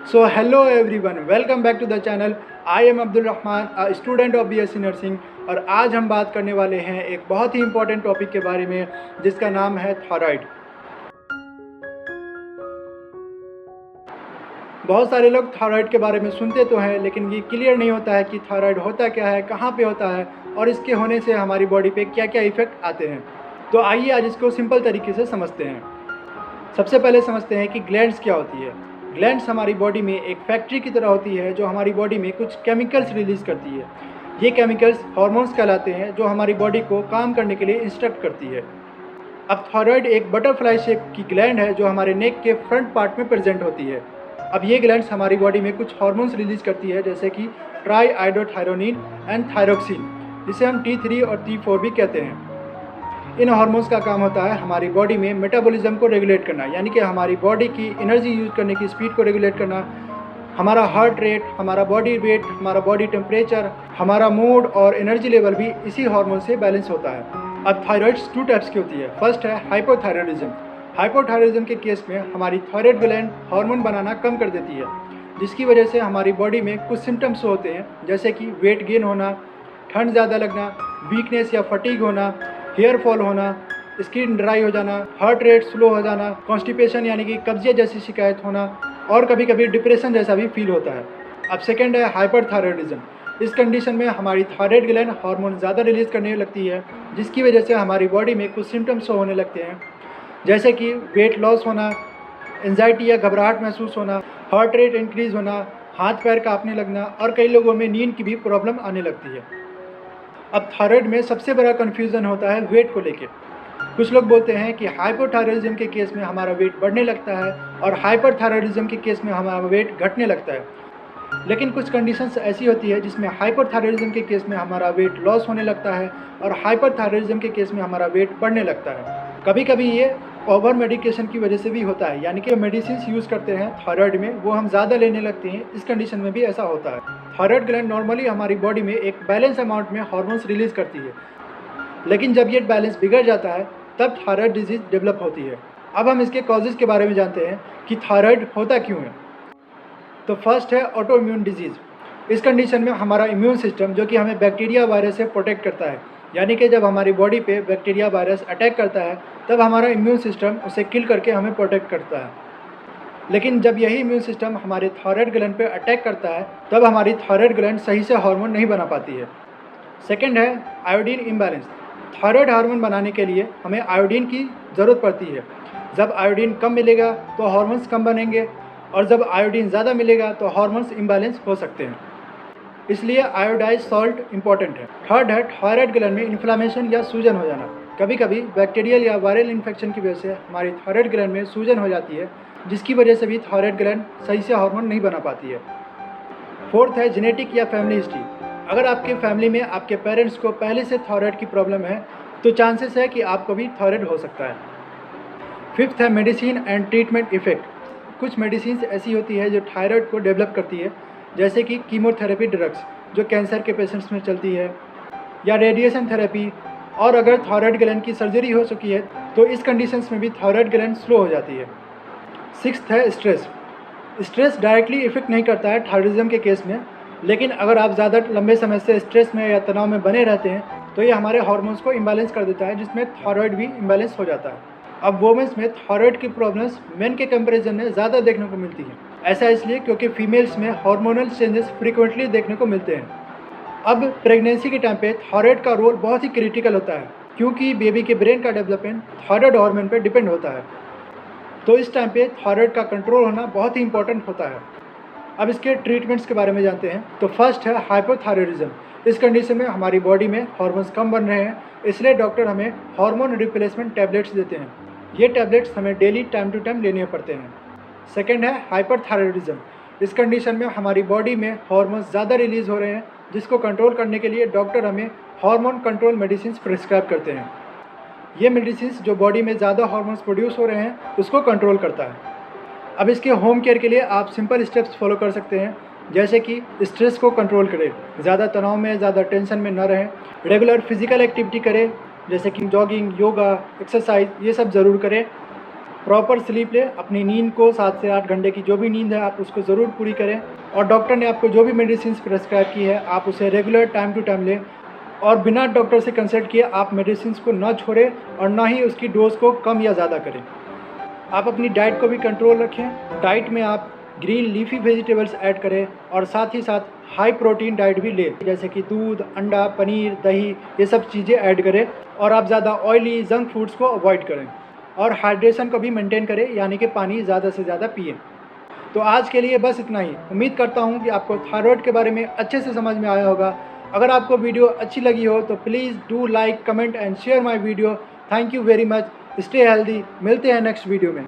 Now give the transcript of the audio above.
So hello everyone, welcome back to the channel. I am Abdul Rahman, a student of BSc nursing. और आज हम बात करने वाले हैं एक बहुत ही इम्पोर्टेंट टॉपिक के बारे में जिसका नाम है थायराइड। बहुत सारे लोग थायराइड के बारे में सुनते तो हैं, लेकिन ये क्लियर नहीं होता है कि थायराइड होता क्या है, कहाँ पे होता है और इसके होने से हमारी बॉडी पे क्या क्या इफ़ेक्ट आते हैं। तो आइए आज इसको सिंपल तरीके से समझते हैं। सबसे पहले समझते हैं कि ग्लैंड्स क्या होती है। ग्लैंड्स हमारी बॉडी में एक फैक्ट्री की तरह होती है जो हमारी बॉडी में कुछ केमिकल्स रिलीज़ करती है। ये केमिकल्स हार्मोन्स कहलाते हैं जो हमारी बॉडी को काम करने के लिए इंस्ट्रक्ट करती है। अब थायराइड एक बटरफ्लाई शेप की ग्लैंड है जो हमारे नेक के फ्रंट पार्ट में प्रेजेंट होती है। अब ये ग्लैंड्स हमारी बॉडी में कुछ हार्मोन्स रिलीज़ करती है जैसे कि ट्राईआइडोथायरोनिन एंड थायरोक्सिन, जिसे हम T3 और T4 भी कहते हैं। इन हार्मोन्स का काम होता है हमारी बॉडी में मेटाबॉलिज्म को रेगुलेट करना, यानी कि हमारी बॉडी की एनर्जी यूज करने की स्पीड को रेगुलेट करना, हमारा हार्ट रेट, हमारा बॉडी वेट, हमारा बॉडी टेम्परेचर, हमारा मूड और एनर्जी लेवल भी इसी हार्मोन से बैलेंस होता है। अब थायराइड्स टू टाइप्स की होती है। फर्स्ट है हाइपोथायराइडिज्म। हाइपोथायराइडिज्म के केस में हमारी थायराइड ग्लैंड हार्मोन बनाना कम कर देती है, जिसकी वजह से हमारी बॉडी में कुछ सिम्टम्स होते हैं जैसे कि वेट गेन होना, ठंड ज़्यादा लगना, वीकनेस या फटीग होना, हेयर फॉल होना, स्किन ड्राई हो जाना, हार्ट रेट स्लो हो जाना, कॉन्स्टिपेशन यानी कि कब्जियत जैसी शिकायत होना और कभी कभी डिप्रेशन जैसा भी फील होता है। अब सेकंड है हाइपरथायराइडिज्म। इस कंडीशन में हमारी थायराइड ग्लैंड हार्मोन ज़्यादा रिलीज़ करने लगती है, जिसकी वजह से हमारी बॉडी में कुछ सिम्टम्स होने लगते हैं जैसे कि वेट लॉस होना, एंजाइटी या घबराहट महसूस होना, हार्ट रेट इंक्रीज़ होना, हाथ पैर काँपने लगना और कई लोगों में नींद की भी प्रॉब्लम आने लगती है। अब थायराइड में सबसे बड़ा कन्फ्यूज़न होता है वेट को लेके। कुछ लोग बोलते हैं कि हाइपोथायराइडिज्म के केस में हमारा वेट बढ़ने लगता है और हाइपरथायराइडिज्म के केस में हमारा वेट घटने लगता है। लेकिन कुछ कंडीशंस ऐसी होती है जिसमें हाइपरथायराइडिज्म के केस में हमारा वेट लॉस होने लगता है और हाइपरथायराइडिज्म के केस में हमारा वेट बढ़ने लगता है। कभी कभी ये ओवर मेडिकेशन की वजह से भी होता है, यानी कि मेडिसिन यूज़ करते हैं थायराइड में वो हम ज़्यादा लेने लगते हैं, इस कंडीशन में भी ऐसा होता है। थायराइड ग्लैंड नॉर्मली हमारी बॉडी में एक बैलेंस अमाउंट में हार्मोन्स रिलीज़ करती है, लेकिन जब ये बैलेंस बिगड़ जाता है तब थायराइड डिजीज़ डेवलप होती है। अब हम इसके कॉजेज़ के बारे में जानते हैं कि थायराइड होता क्यों है। तो फर्स्ट है ऑटो इम्यून डिजीज़। इस कंडीशन में हमारा इम्यून सिस्टम जो कि हमें बैक्टीरिया वायरस से प्रोटेक्ट करता है, यानी कि जब हमारी बॉडी पे बैक्टीरिया वायरस अटैक करता है तब हमारा इम्यून सिस्टम उसे किल करके हमें प्रोटेक्ट करता है। लेकिन जब यही इम्यून सिस्टम हमारे थायराइड ग्लैंड पे अटैक करता है तब हमारी थायराइड ग्लैंड सही से हार्मोन नहीं बना पाती है। सेकंड है आयोडीन इम्बैलेंस। थायराइड हार्मोन बनाने के लिए हमें आयोडीन की ज़रूरत पड़ती है। जब आयोडीन कम मिलेगा तो हार्मोन्स कम बनेंगे और जब आयोडीन ज़्यादा मिलेगा तो हार्मोन्स इम्बैलेंस हो सकते हैं, इसलिए आयोडाइज सॉल्ट इंपॉर्टेंट है। थर्ड है थायराइड ग्लैंड में इन्फ्लामेशन या सूजन हो जाना। कभी कभी बैक्टीरियल या वायरल इन्फेक्शन की वजह से हमारी थायराइड ग्लैंड में सूजन हो जाती है, जिसकी वजह से भी थायराइड ग्लैंड सही से हार्मोन नहीं बना पाती है। फोर्थ है जेनेटिक या फैमिली हिस्ट्री। अगर आपके फैमिली में आपके पेरेंट्स को पहले से थायराइड की प्रॉब्लम है तो चांसेस है कि आपको भी थायराइड हो सकता है। फिफ्थ है मेडिसिन एंड ट्रीटमेंट इफेक्ट। कुछ मेडिसिन ऐसी होती है जो थायराइड को डेवलप करती है, जैसे कि कीमोथेरेपी ड्रग्स जो कैंसर के पेशेंट्स में चलती है, या रेडिएशन थेरेपी। और अगर थायराइड ग्लैंड की सर्जरी हो चुकी है तो इस कंडीशंस में भी थायराइड ग्लैंड स्लो हो जाती है। सिक्स्थ है स्ट्रेस। स्ट्रेस डायरेक्टली इफेक्ट नहीं करता है थायराइडिज्म के केस में, लेकिन अगर आप ज़्यादा लंबे समय से स्ट्रेस में या तनाव में बने रहते हैं तो ये हमारे हार्मोन्स को इम्बैलेंस कर देता है, जिसमें थायराइड भी इम्बैलेंस हो जाता है। अब वोमेंस में थायराइड की प्रॉब्लम्स मेन के कंपैरिजन में ज़्यादा देखने को मिलती है। ऐसा इसलिए क्योंकि फीमेल्स में हार्मोनल चेंजेस फ्रीक्वेंटली देखने को मिलते हैं। अब प्रेगनेंसी के टाइम पे थायराइड का रोल बहुत ही क्रिटिकल होता है, क्योंकि बेबी के ब्रेन का डेवलपमेंट थायराइड हार्मोन पर डिपेंड होता है। तो इस टाइम पे थायराइड का कंट्रोल होना बहुत ही इंपॉर्टेंट होता है। अब इसके ट्रीटमेंट्स के बारे में जानते हैं। तो फर्स्ट है हाइपोथायराइडिज्म। इस कंडीशन में हमारी बॉडी में हार्मोन्स कम बन रहे हैं, इसलिए डॉक्टर हमें हार्मोन रिप्लेसमेंट टैबलेट्स देते हैं। ये टैबलेट्स हमें डेली टाइम टू टाइम लेने पड़ते हैं। सेकेंड है हाइपरथायराइडिज्म। इस कंडीशन में हमारी बॉडी में हार्मोन्स ज़्यादा रिलीज़ हो रहे हैं, जिसको कंट्रोल करने के लिए डॉक्टर हमें हार्मोन कंट्रोल मेडिसिन प्रिस्क्राइब करते हैं। ये मेडिसिन जो बॉडी में ज़्यादा हार्मोन्स प्रोड्यूस हो रहे हैं उसको कंट्रोल करता है। अब इसके होम केयर के लिए आप सिंपल स्टेप्स फॉलो कर सकते हैं, जैसे कि स्ट्रेस को कंट्रोल करें, ज़्यादा तनाव में, ज़्यादा टेंशन में न रहें, रेगुलर फिजिकल एक्टिविटी करें जैसे कि जॉगिंग, योगा, एक्सरसाइज, ये सब ज़रूर करें। प्रॉपर स्लीप लें, अपनी नींद को 7 से 8 घंटे की जो भी नींद है आप उसको ज़रूर पूरी करें, और डॉक्टर ने आपको जो भी मेडिसिन प्रेस्क्राइब की है आप उसे रेगुलर टाइम टू टाइम लें, और बिना डॉक्टर से कंसल्ट किए आप मेडिसिन को ना छोड़ें और ना ही उसकी डोज को कम या ज़्यादा करें। आप अपनी डाइट को भी कंट्रोल रखें। डाइट में आप ग्रीन लीफी वेजिटेबल्स ऐड करें और साथ ही साथ हाई प्रोटीन डाइट भी लें, जैसे कि दूध, अंडा, पनीर, दही, ये सब चीज़ें ऐड करें। और आप ज़्यादा ऑयली जंक फूड्स को अवॉइड करें और हाइड्रेशन को भी मेंटेन करें, यानी कि पानी ज़्यादा से ज़्यादा पिएं। तो आज के लिए बस इतना ही। उम्मीद करता हूँ कि आपको थायराइड के बारे में अच्छे से समझ में आया होगा। अगर आपको वीडियो अच्छी लगी हो तो please do like, comment and share my video. Thank you very much. Stay healthy. मिलते हैं नेक्स्ट वीडियो में।